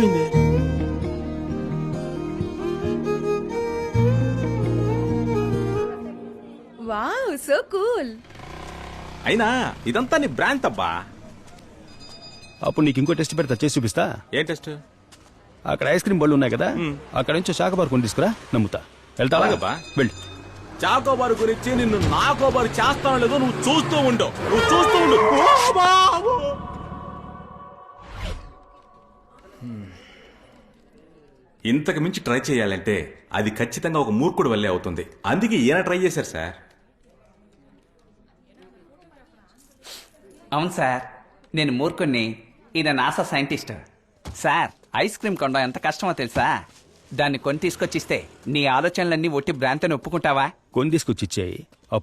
అయిపోయింది. Wow so cool. అయినా ఇదంతా నీ బ్రాండ్ అబ్బా. అప్పుడు నీకు ఇంకో టెస్ట్ పెడతా, చేసి చూపిస్తా. ఏ టెస్ట్? అక్కడ ఐస్ క్రీమ్ బళ్ళు ఉన్నాయి కదా, అక్కడ నుంచి చాకోబార్ కొని తీసుకురా, నమ్ముతా. వెళ్తావా? అలాగబ్బా. వెళ్ళు. చాకోబారు గురించి నిన్ను నాకోబారు చేస్తానో లేదో నువ్వు చూస్తూ ఉండు. నువ్వు చూస్తూ ఉండు. ఓ బాబు! ఇంతకు మించి ట్రై చేయాలంటే అది ఖచ్చితంగా ఒక మూర్ఖుడు వల్లే అవుతుంది. అందుకే ఈయన ట్రై చేశారు సార్. అవును సార్, నేను మూర్ఖుణ్ణి, ఈయన NASA scientist. Sir, ice cream కొనడం ఎంత కష్టమో తెలుసా? దాన్ని కొని తీసుకొచ్చిస్తే నీ ఆలోచనలన్నీ ఒట్టి భ్రాంతిని ఒప్పుకుంటావా? కొని తీసుకొచ్చి ఇచ్చేయి, అప్పుడు